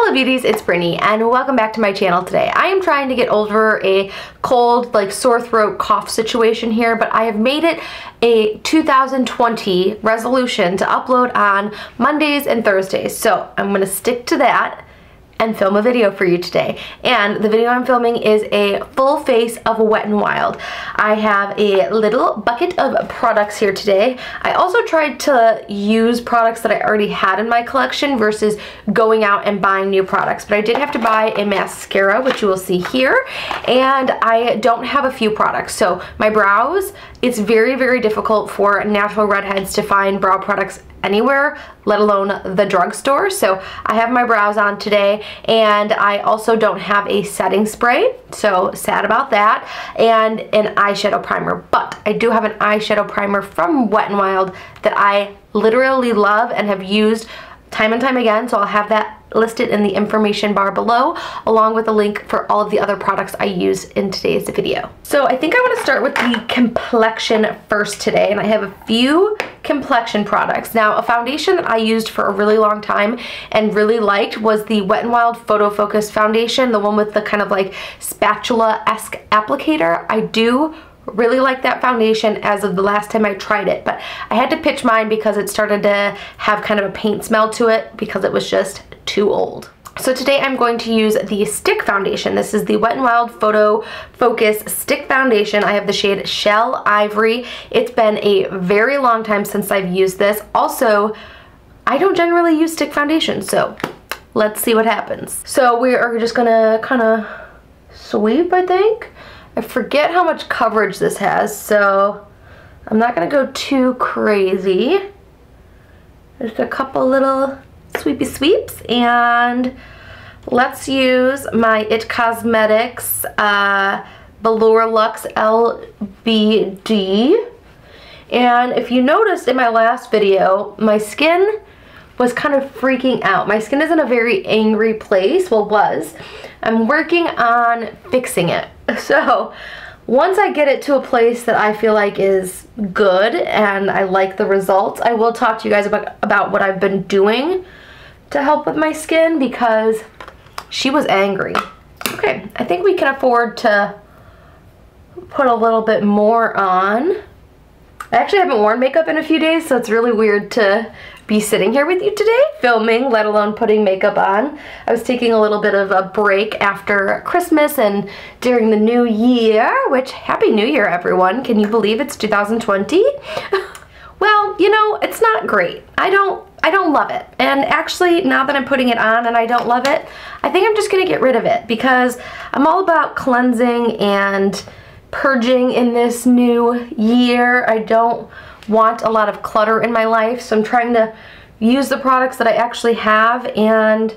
Hello beauties, it's Brittany and welcome back to my channel today. I am trying to get over a cold, like sore throat cough situation here, but I have made it a 2020 resolution to upload on Mondays and Thursdays. So I'm gonna stick to that and film a video for you today. And the video I'm filming is a full face of Wet n Wild. I have a little bucket of products here today. I also tried to use products that I already had in my collection versus going out and buying new products. But I did have to buy a mascara, which you will see here, and I don't have a few products. So my brows, it's very, very difficult for natural redheads to find brow products anywhere, let alone the drugstore. So I have my brows on today, and I also don't have a setting spray, so sad about that, and an eyeshadow primer. But I do have an eyeshadow primer from Wet n Wild that I literally love and have used time and time again, so I'll have that listed in the information bar below, along with a link for all of the other products I use in today's video. So I think I want to start with the complexion first today, and I have a few complexion products. Now, a foundation that I used for a really long time and really liked was the Wet n Wild Photo Focus foundation, the one with the kind of like spatula-esque applicator. I do really like that foundation as of the last time I tried it, but I had to pitch mine because it started to have kind of a paint smell to it because it was just too old. So today I'm going to use the stick foundation. This is the Wet n Wild Photo Focus Stick Foundation. I have the shade Shell Ivory. It's been a very long time since I've used this. Also, I don't generally use stick foundation, so let's see what happens. So we are just gonna kind of sweep, I think. I forget how much coverage this has, so I'm not gonna go too crazy. Just a couple little sweepy sweeps, and let's use my IT Cosmetics Velour Luxe LBD. And if you noticed in my last video, my skin was kind of freaking out. My skin is in a very angry place, well, was. I'm working on fixing it. So once I get it to a place that I feel like is good and I like the results, I will talk to you guys about what I've been doing to help with my skin, because she was angry. Okay, I think we can afford to put a little bit more on. I actually haven't worn makeup in a few days, so it's really weird to be sitting here with you today filming, let alone putting makeup on. I was taking a little bit of a break after Christmas and during the new year, which Happy New Year, everyone. Can you believe it's 2020? Well, you know, it's not great. I don't love it. And actually, now that I'm putting it on and I don't love it, I think I'm just gonna get rid of it, because I'm all about cleansing and purging in this new year. I don't want a lot of clutter in my life, so I'm trying to use the products that I actually have and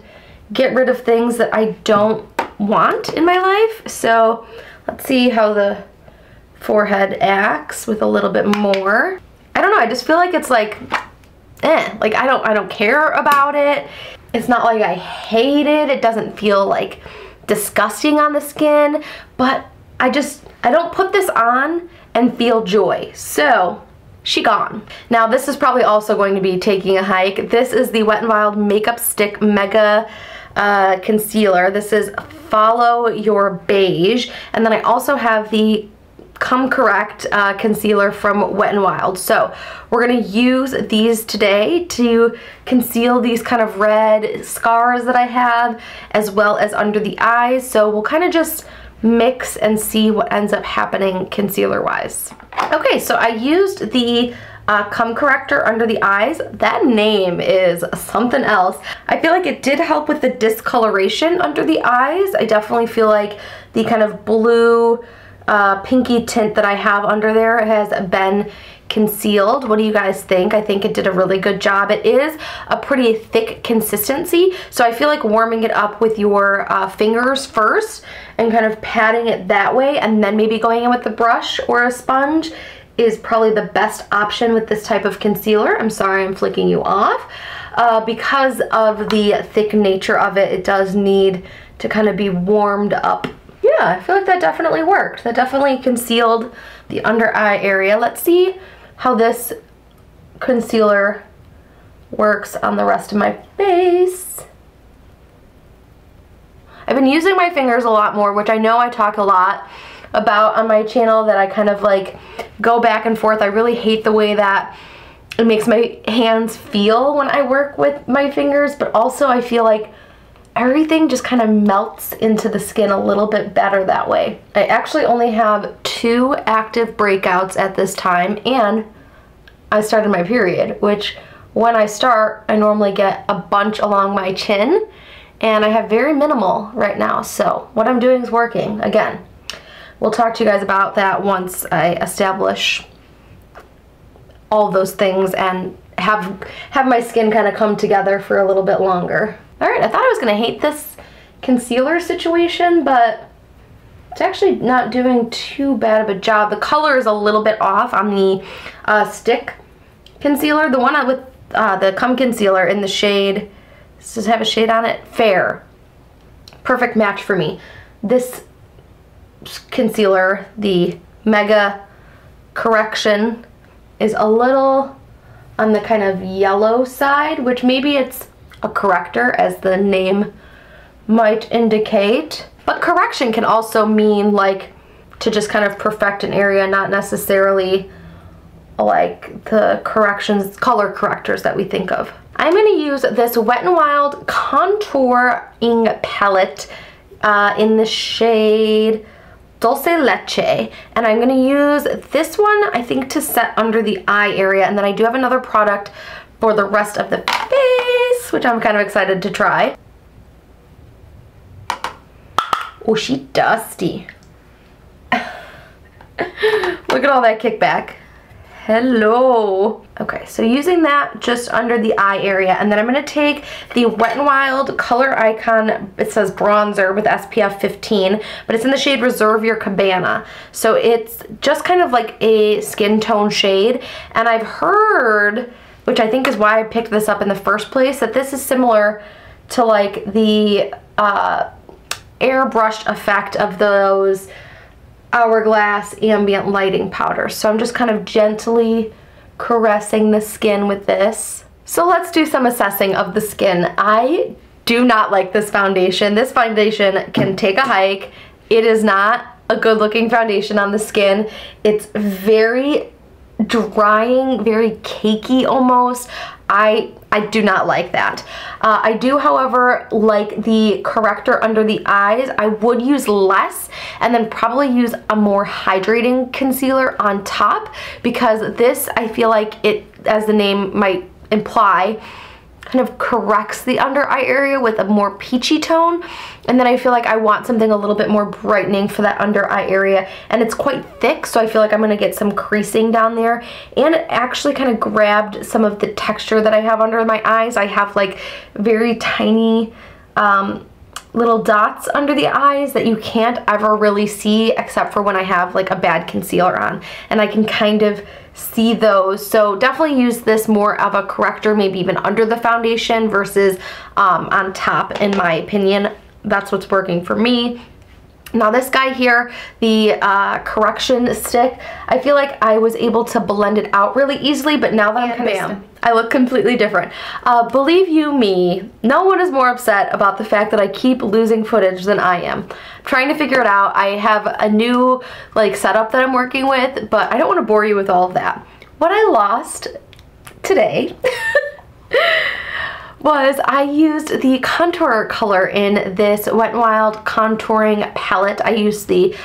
get rid of things that I don't want in my life. So let's see how the forehead acts with a little bit more. I don't know, I just feel like it's like, like I don't care about it. It's not like I hate it. It doesn't feel like disgusting on the skin, but I don't put this on and feel joy. So she gone. Now this is probably also going to be taking a hike. This is the Wet n Wild Makeup Stick Mega Concealer. This is Follow Your Beige. And then I also have the Come Correct concealer from Wet n Wild. So we're gonna use these today to conceal these kind of red scars that I have, as well as under the eyes. So we'll kind of just mix and see what ends up happening concealer wise. Okay, so I used the Come Corrector under the eyes. That name is something else. I feel like it did help with the discoloration under the eyes. I definitely feel like the kind of blue pinky tint that I have under there has been concealed. What do you guys think? I think it did a really good job. It is a pretty thick consistency, so I feel like warming it up with your fingers first and kind of patting it that way, and then maybe going in with a brush or a sponge is probably the best option with this type of concealer. I'm sorry I'm flicking you off. Because of the thick nature of it, it does need to kind of be warmed up. Yeah, I feel like that definitely worked. That definitely concealed the under eye area. Let's see how this concealer works on the rest of my face. I've been using my fingers a lot more, which I know I talk a lot about on my channel, that I kind of like go back and forth. I really hate the way that it makes my hands feel when I work with my fingers, but also I feel like everything just kind of melts into the skin a little bit better that way. I actually only have 2 active breakouts at this time, and I started my period, which when I start, I normally get a bunch along my chin, and I have very minimal right now. So what I'm doing is working. Again, we'll talk to you guys about that once I establish all those things and have my skin kind of come together for a little bit longer. All right, I thought I was gonna hate this concealer situation, but it's actually not doing too bad of a job. The color is a little bit off on the stick concealer. The one with the Come Concealer in the shade, does it have a shade on it? Fair. Perfect match for me. This concealer, the Mega Correction, is a little on the kind of yellow side, which maybe it's a corrector, as the name might indicate. But correction can also mean like to just kind of perfect an area, not necessarily like the color correctors that we think of. I'm going to use this Wet n Wild contouring palette in the shade Dulce Leche, and I'm going to use this one, I think, to set under the eye area, and then I do have another product for the rest of the face, which I'm kind of excited to try. Oh, she's dusty. Look at all that kickback. Hello. Okay, so using that just under the eye area, and then I'm going to take the Wet n Wild Color Icon, it says bronzer with SPF 15, but it's in the shade Reserve Your Cabana. So it's just kind of like a skin tone shade, and I've heard, which I think is why I picked this up in the first place, that this is similar to like the airbrushed effect of those Hourglass ambient lighting powders. So I'm just kind of gently caressing the skin with this. So let's do some assessing of the skin. I do not like this foundation. This foundation can take a hike. It is not a good looking foundation on the skin. It's very drying, very cakey almost. I do not like that. I do, however, like the corrector under the eyes. I would use less and then probably use a more hydrating concealer on top, because this, I feel like it, as the name might imply, kind of corrects the under eye area with a more peachy tone, and then I feel like I want something a little bit more brightening for that under eye area, and it's quite thick, so I feel like I'm gonna get some creasing down there, and it actually kind of grabbed some of the texture that I have under my eyes. I have like very tiny little dots under the eyes that you can't ever really see except for when I have like a bad concealer on, and I can kind of see those. So definitely use this more of a corrector, maybe even under the foundation versus on top, in my opinion. That's what's working for me. Now this guy here, the correction stick, I feel like I was able to blend it out really easily, but now that I'm kind of, I look completely different. Believe you me, no one is more upset about the fact that I keep losing footage than I am. I'm trying to figure it out. I have a new like setup that I'm working with, but I don't want to bore you with all of that. What I lost today was I used the contour color in this Wet n Wild contouring palette. I used the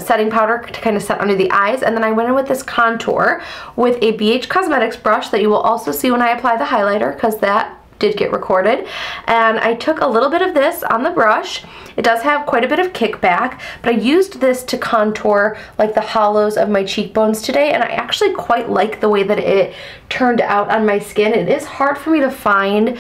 setting powder to kind of set under the eyes, and then I went in with this contour with a BH Cosmetics brush that you will also see when I apply the highlighter, because that did get recorded. And I took a little bit of this on the brush. It does have quite a bit of kickback, but I used this to contour like the hollows of my cheekbones today, and I actually quite like the way that it turned out on my skin. It is hard for me to find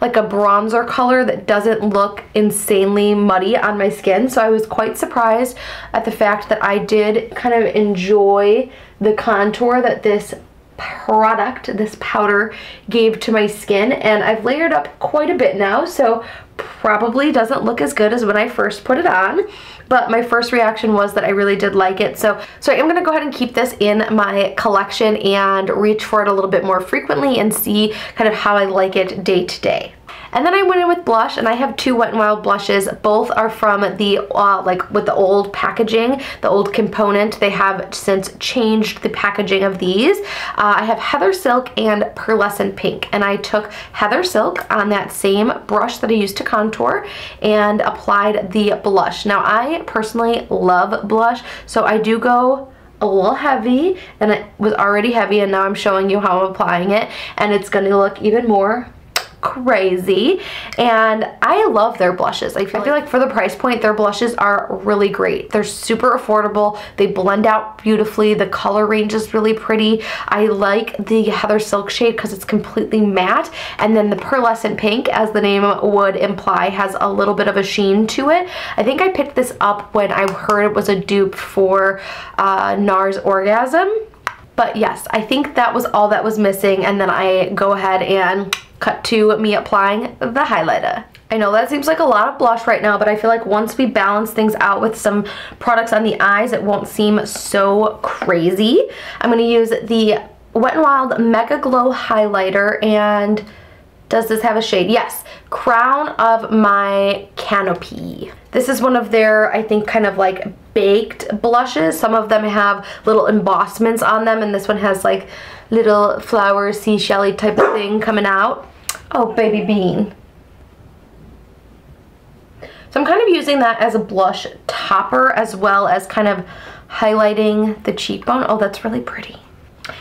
like a bronzer color that doesn't look insanely muddy on my skin, so I was quite surprised at the fact that I did kind of enjoy the contour that this product, this powder, gave to my skin, and I've layered up quite a bit now, so probably doesn't look as good as when I first put it on, but my first reaction was that I really did like it. So I am going to go ahead and keep this in my collection and reach for it a little bit more frequently and see kind of how I like it day to day. And then I went in with blush, and I have two Wet n Wild blushes. Both are from the, like with the old packaging, the old component. They have since changed the packaging of these. I have Heather Silk and Pearlescent Pink, and I took Heather Silk on that same brush that I used to contour and applied the blush. Now I personally love blush, so I do go a little heavy, and it was already heavy, and now I'm showing you how I'm applying it, and it's going to look even more crazy. And I love their blushes. I feel like for the price point, their blushes are really great. They're super affordable. They blend out beautifully. The color range is really pretty. I like the Heather Silk shade because it's completely matte, and then the Pearlescent Pink, as the name would imply, has a little bit of a sheen to it. I think I picked this up when I heard it was a dupe for NARS Orgasm. But yes, I think that was all that was missing, and then I go ahead and cut to me applying the highlighter. I know that seems like a lot of blush right now, but I feel like once we balance things out with some products on the eyes, it won't seem so crazy. I'm going to use the Wet n Wild Mega Glow highlighter, and does this have a shade? Yes, Crown of My Canopy. This is one of their, I think, kind of like baked blushes. Some of them have little embossments on them, and this one has like little flower seashell-y type of thing coming out. Oh, baby bean. So I'm kind of using that as a blush topper as well as kind of highlighting the cheekbone. Oh, that's really pretty.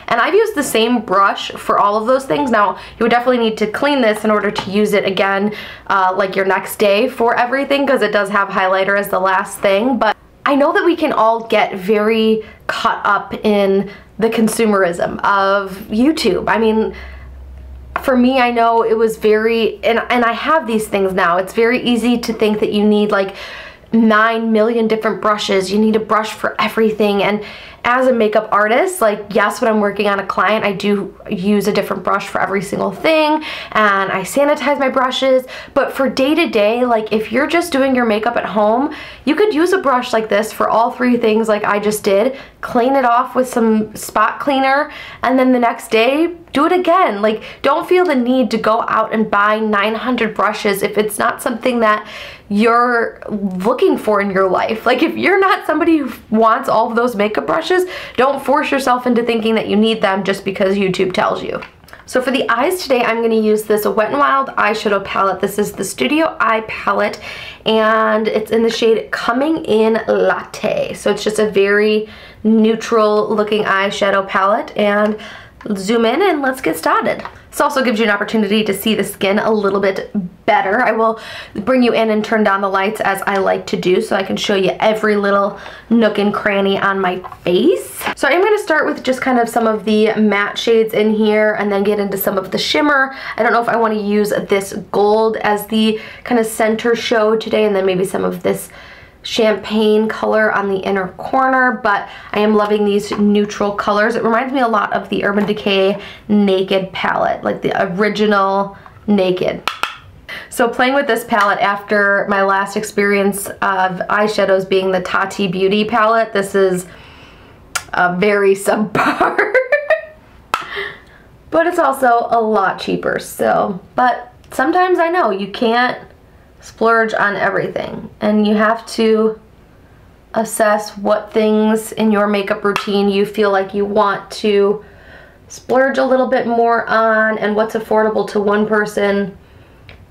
And I've used the same brush for all of those things. Now, you would definitely need to clean this in order to use it again, like your next day for everything, because it does have highlighter as the last thing. But I know that we can all get very caught up in the consumerism of YouTube. I mean, for me, I know it was very, and I have these things now. It's very easy to think that you need like 9 million different brushes. You need a brush for everything. And as a makeup artist, like, yes, when I'm working on a client, I do use a different brush for every single thing, and I sanitize my brushes. But for day-to-day, like, if you're just doing your makeup at home, you could use a brush like this for all three things like I just did. Clean it off with some spot cleaner, and then the next day, do it again. Like, don't feel the need to go out and buy 900 brushes if it's not something that you're looking for in your life. Like, if you're not somebody who wants all of those makeup brushes, don't force yourself into thinking that you need them just because YouTube tells you. So for the eyes today, I'm going to use this Wet n Wild eyeshadow palette. This is the Studio Eye palette, and it's in the shade Coming In Latte. So it's just a very neutral looking eyeshadow palette, and zoom in and let's get started. This also gives you an opportunity to see the skin a little bit better. I will bring you in and turn down the lights as I like to do, so I can show you every little nook and cranny on my face. So I'm going to start with just kind of some of the matte shades in here and then get into some of the shimmer. I don't know if I want to use this gold as the kind of center show today, and then maybe some of this champagne color on the inner corner, but I am loving these neutral colors. It reminds me a lot of the Urban Decay Naked palette, like the original Naked. So playing with this palette after my last experience of eyeshadows being the Tati Beauty palette, this is a very subpar. But it's also a lot cheaper, so, but sometimes I know you can't splurge on everything, and you have to assess what things in your makeup routine you feel like you want to splurge a little bit more on, and what's affordable to one person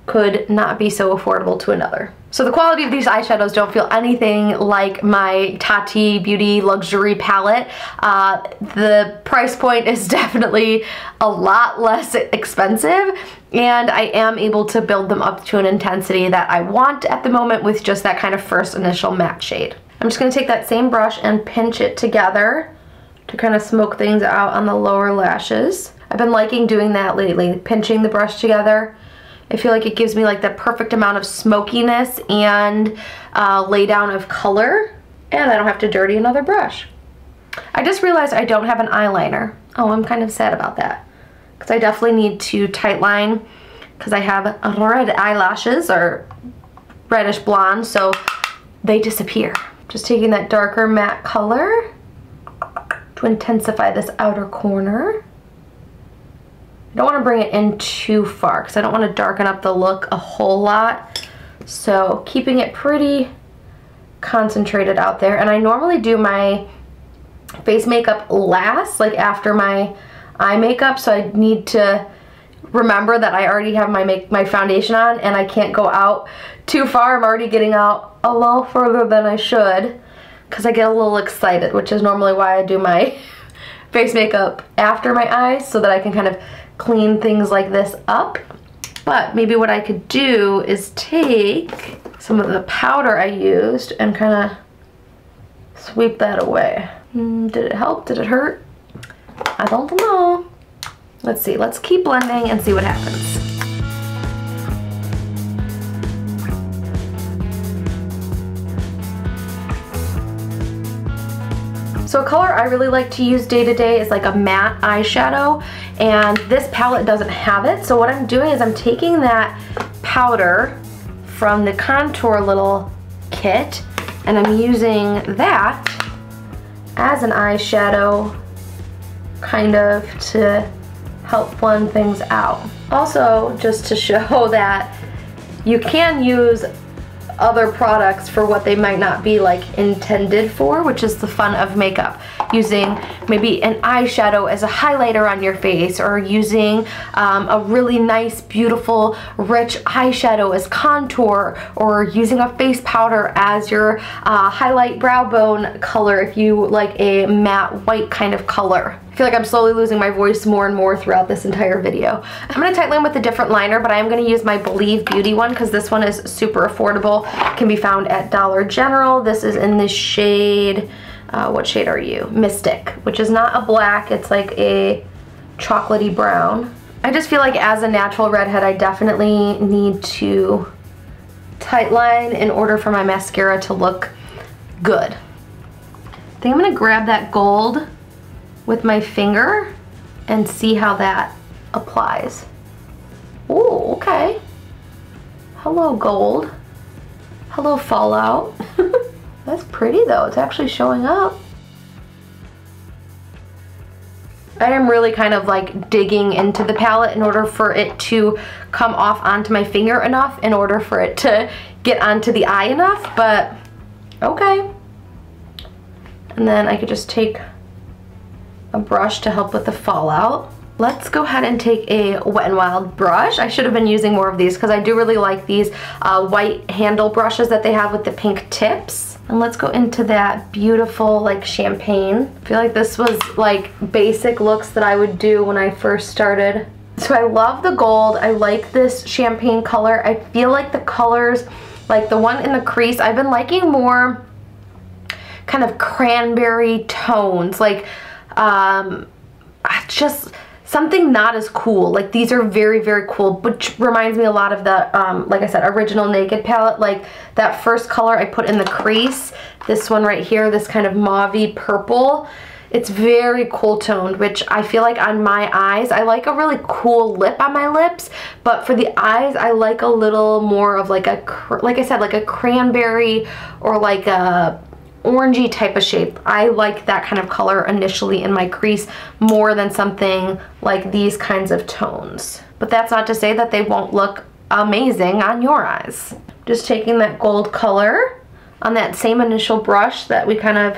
could not be so affordable to another. So the quality of these eyeshadows don't feel anything like my Tati Beauty Luxury palette. The price point is definitely a lot less expensive, and I am able to build them up to an intensity that I want at the moment with just that kind of first initial matte shade. I'm just going to take that same brush and pinch it together to kind of smoke things out on the lower lashes. I've been liking doing that lately, pinching the brush together. I feel like it gives me like the perfect amount of smokiness and lay down of color, and I don't have to dirty another brush. I just realized I don't have an eyeliner. Oh, I'm kind of sad about that, because I definitely need to tightline, because I have red eyelashes, or reddish blonde, so they disappear. Just taking that darker matte color to intensify this outer corner. I don't want to bring it in too far because I don't want to darken up the look a whole lot. So keeping it pretty concentrated out there. And I normally do my face makeup last, like after my eye makeup, so I need to remember that I already have my foundation on and I can't go out too far. I'm already getting out a little further than I should because I get a little excited, which is normally why I do my face makeup after my eyes, so that I can kind of clean things like this up. But maybe what I could do is take some of the powder I used and kind of sweep that away. Did it help? Did it hurt? I don't know. Let's see. Let's keep blending and see what happens. So a color I really like to use day to day is like a matte eyeshadow, and this palette doesn't have it. So what I'm doing is I'm taking that powder from the contour little kit and I'm using that as an eyeshadow kind of to help blend things out. Also, just to show that you can use other products for what they might not be like intended for, which is the fun of makeup. Using maybe an eyeshadow as a highlighter on your face, or using a really nice, beautiful, rich eyeshadow as contour, or using a face powder as your highlight brow bone color if you like a matte white kind of color. I feel like I'm slowly losing my voice more and more throughout this entire video. I'm going to tightline with a different liner, but I am going to use my Believe Beauty one because this one is super affordable. It can be found at Dollar General. This is in the shade, what shade are you? Mystic, which is not a black, it's like a chocolatey brown. I just feel like as a natural redhead, I definitely need to tightline in order for my mascara to look good. I think I'm going to grab that gold with my finger and see how that applies. Ooh, okay. Hello, gold. Hello, fallout. That's pretty though, it's actually showing up. I am really kind of like digging into the palette in order for it to come off onto my finger enough, in order for it to get onto the eye enough, but okay. And then I could just take a brush to help with the fallout. Let's go ahead and take a Wet n Wild brush. I should have been using more of these because I do really like these white handle brushes that they have with the pink tips. And let's go into that beautiful like champagne. I feel like this was like basic looks that I would do when I first started. So I love the gold. I like this champagne color. I feel like the colors, like the one in the crease, I've been liking more kind of cranberry tones, like just something not as cool. Like these are very, very cool, which reminds me a lot of the, like I said, Original Naked palette. Like that first color I put in the crease, this one right here, this kind of mauvey purple. It's very cool toned, which I feel like on my eyes, I like a really cool lip on my lips, but for the eyes, I like a little more of like a, like I said, like a cranberry or like a orangey type of shape. I like that kind of color initially in my crease more than something like these kinds of tones. But that's not to say that they won't look amazing on your eyes. Just taking that gold color on that same initial brush that we kind of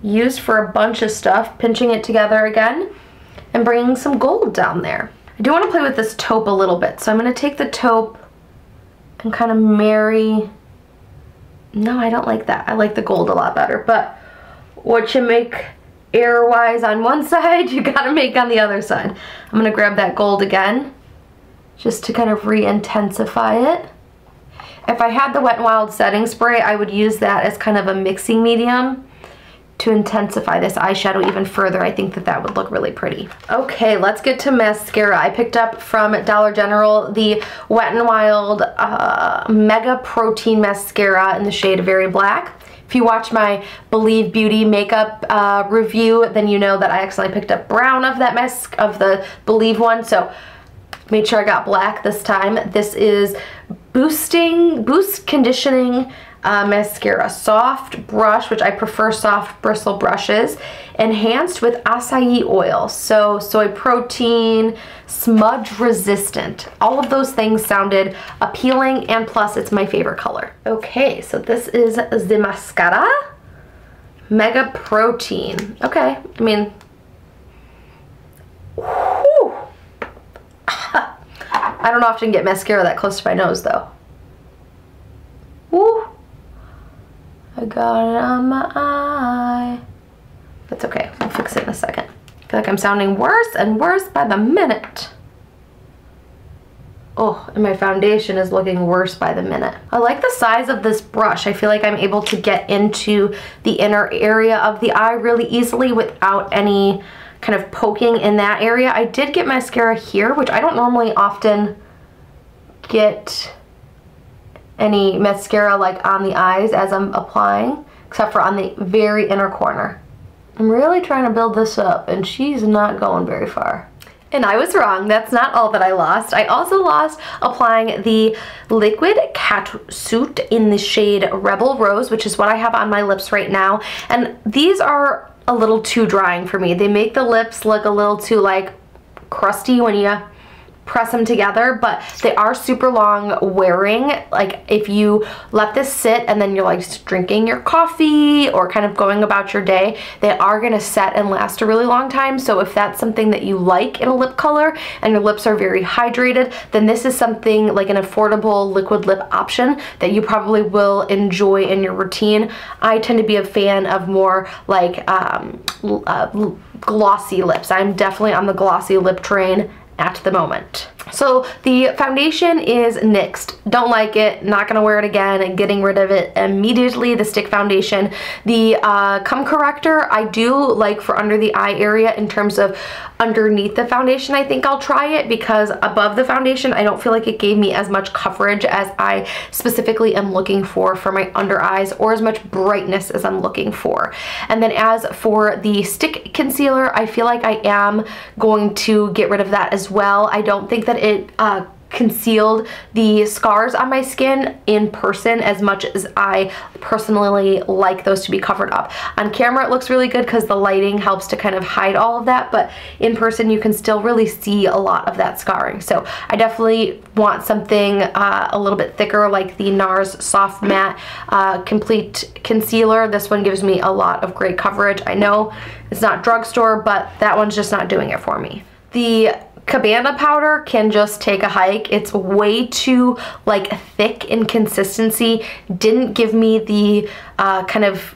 used for a bunch of stuff, pinching it together again and bringing some gold down there. I do want to play with this taupe a little bit, so I'm going to take the taupe and kind of marry. No, I don't like that. I like the gold a lot better, but what you make error-wise on one side, you gotta make on the other side. I'm gonna grab that gold again, just to kind of re-intensify it. If I had the Wet n Wild setting spray, I would use that as kind of a mixing medium to intensify this eyeshadow even further. I think that that would look really pretty. Okay, let's get to mascara. I picked up from Dollar General the Wet n Wild Mega Protein Mascara in the shade Very Black. If you watch my Believe Beauty makeup review, then you know that I accidentally picked up brown of that of the Believe one, so made sure I got black this time. This is boost conditioning mascara. Soft brush, which I prefer soft bristle brushes, enhanced with acai oil. So soy protein, smudge resistant. All of those things sounded appealing, and plus it's my favorite color. Okay, so this is the mascara. Mega Protein. Okay, I mean, whew. I don't often get mascara that close to my nose though. Woo. I got it on my eye. That's okay, we'll fix it in a second. I feel like I'm sounding worse and worse by the minute. Oh, and my foundation is looking worse by the minute. I like the size of this brush. I feel like I'm able to get into the inner area of the eye really easily without any kind of poking in that area. I did get mascara here, which I don't normally often get any mascara like on the eyes as I'm applying, except for on the very inner corner. I'm really trying to build this up, and she's not going very far. And I was wrong, that's not all that I lost. I also lost applying the Liquid Catsuit in the shade Rebel Rose, which is what I have on my lips right now. And these are a little too drying for me. They make the lips look a little too like crusty when you press them together, but they are super long wearing. Like if you let this sit and then you're like drinking your coffee or kind of going about your day, they are gonna set and last a really long time. So if that's something that you like in a lip color and your lips are very hydrated, then this is something like an affordable liquid lip option that you probably will enjoy in your routine. I tend to be a fan of more like glossy lips. I'm definitely on the glossy lip train at the moment. So the foundation is NYXed. Don't like it, not gonna wear it again, and getting rid of it immediately. The stick foundation. The Cum Corrector I do like for under the eye area. In terms of underneath the foundation, I think I'll try it, because above the foundation I don't feel like it gave me as much coverage as I specifically am looking for my under eyes, or as much brightness as I'm looking for. And then as for the stick concealer, I feel like I am going to get rid of that as well. I don't think that it concealed the scars on my skin in person as much as I personally like those to be covered up. On camera it looks really good because the lighting helps to kind of hide all of that, but in person you can still really see a lot of that scarring. So I definitely want something a little bit thicker, like the NARS Soft Matte Complete Concealer. This one gives me a lot of great coverage. I know it's not drugstore, but that one's just not doing it for me. The Cabana powder can just take a hike. It's way too like thick in consistency. Didn't give me the kind of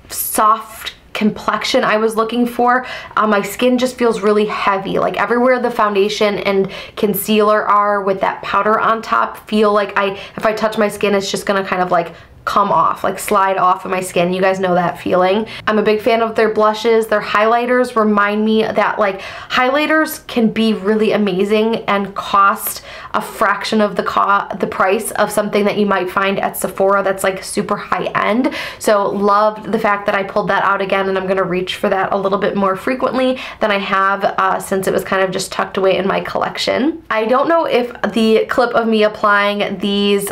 soft complexion I was looking for. My skin just feels really heavy. Like everywhere the foundation and concealer are with that powder on top, feel like if I touch my skin, it's just gonna kind of like come off, like slide off of my skin. You guys know that feeling. I'm a big fan of their blushes. Their highlighters remind me that like highlighters can be really amazing and cost a fraction of the price of something that you might find at Sephora that's like super high end. So loved the fact that I pulled that out again, and I'm gonna reach for that a little bit more frequently than I have since it was kind of just tucked away in my collection. I don't know if the clip of me applying this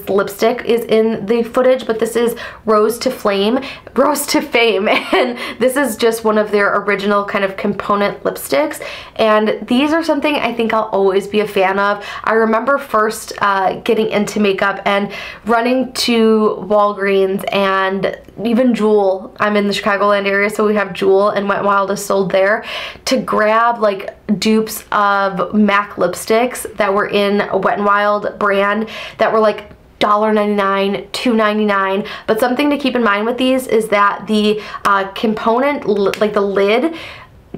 lipstick is in the footage, but this is Rose to Fame, and this is just one of their original kind of component lipsticks, and these are something I think I'll always be a fan of. I remember first getting into makeup and running to Walgreens and even Jewel. I'm in the Chicagoland area, so we have Jewel, and Wet n Wild is sold there, to grab like dupes of MAC lipsticks that were in a Wet n Wild brand that were like $1.99, $2.99. But something to keep in mind with these is that the component, like the lid,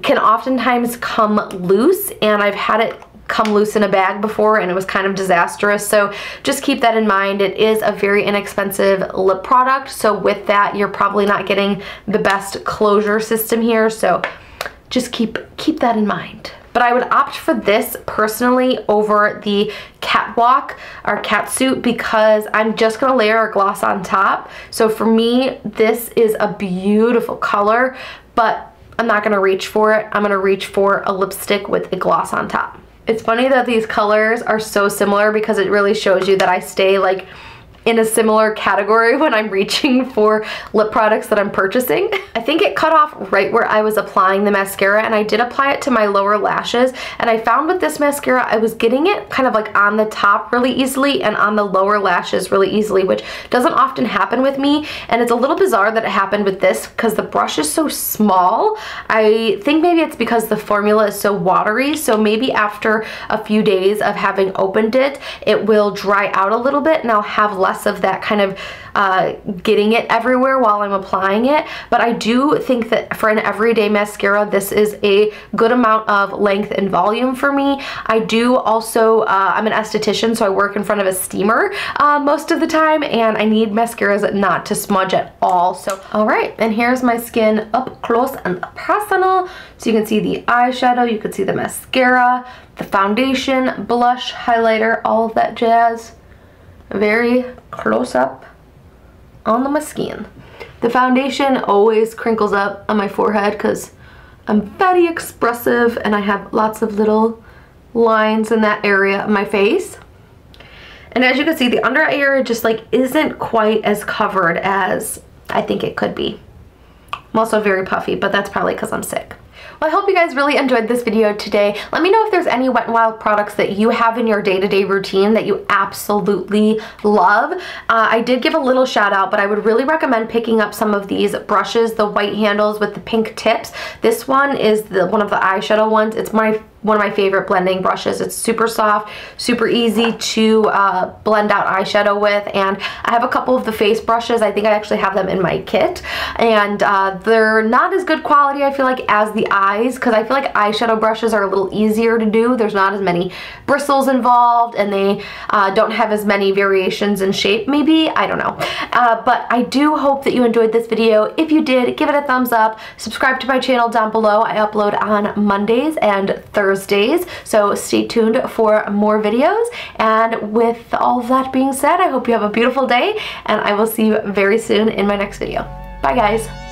can oftentimes come loose, and I've had it come loose in a bag before and it was kind of disastrous. So just keep that in mind. It is a very inexpensive lip product, so with that you're probably not getting the best closure system here, so just keep that in mind. But I would opt for this personally over the Catwalk or Catsuit because I'm just gonna layer a gloss on top. So for me, this is a beautiful color, but I'm not gonna reach for it. I'm gonna reach for a lipstick with a gloss on top. It's funny that these colors are so similar because it really shows you that I stay like in a similar category when I'm reaching for lip products that I'm purchasing. I think it cut off right where I was applying the mascara, and I did apply it to my lower lashes, and I found with this mascara I was getting it kind of like on the top really easily and on the lower lashes really easily, which doesn't often happen with me, and it's a little bizarre that it happened with this because the brush is so small. I think maybe it's because the formula is so watery, so maybe after a few days of having opened it, it will dry out a little bit and I'll have less of that kind of getting it everywhere while I'm applying it. But I do think that for an everyday mascara, this is a good amount of length and volume for me. I do also, I'm an esthetician, so I work in front of a steamer most of the time, and I need mascaras not to smudge at all. So, all right, and here's my skin up close and personal. So you can see the eyeshadow, you can see the mascara, the foundation, blush, highlighter, all of that jazz. Very close up on my skin. The foundation always crinkles up on my forehead because I'm very expressive and I have lots of little lines in that area of my face. And as you can see, the under eye area just like isn't quite as covered as I think it could be. I'm also very puffy, but that's probably because I'm sick. Well, I hope you guys really enjoyed this video today. Let me know if there's any Wet n Wild products that you have in your day-to-day routine that you absolutely love. I did give a little shout out, but I would really recommend picking up some of these brushes, the white handles with the pink tips. This one is one of the eyeshadow ones. It's one of my favorite blending brushes. It's super soft, super easy to blend out eyeshadow with, and I have a couple of the face brushes. I think I actually have them in my kit, and they're not as good quality, I feel like, as the eyes, because I feel like eyeshadow brushes are a little easier to do. There's not as many bristles involved, and they don't have as many variations in shape, maybe. I don't know. But I do hope that you enjoyed this video. If you did, give it a thumbs up. Subscribe to my channel down below. I upload on Mondays and Thursdays, so stay tuned for more videos. And with all of that being said, I hope you have a beautiful day, and I will see you very soon in my next video. Bye, guys.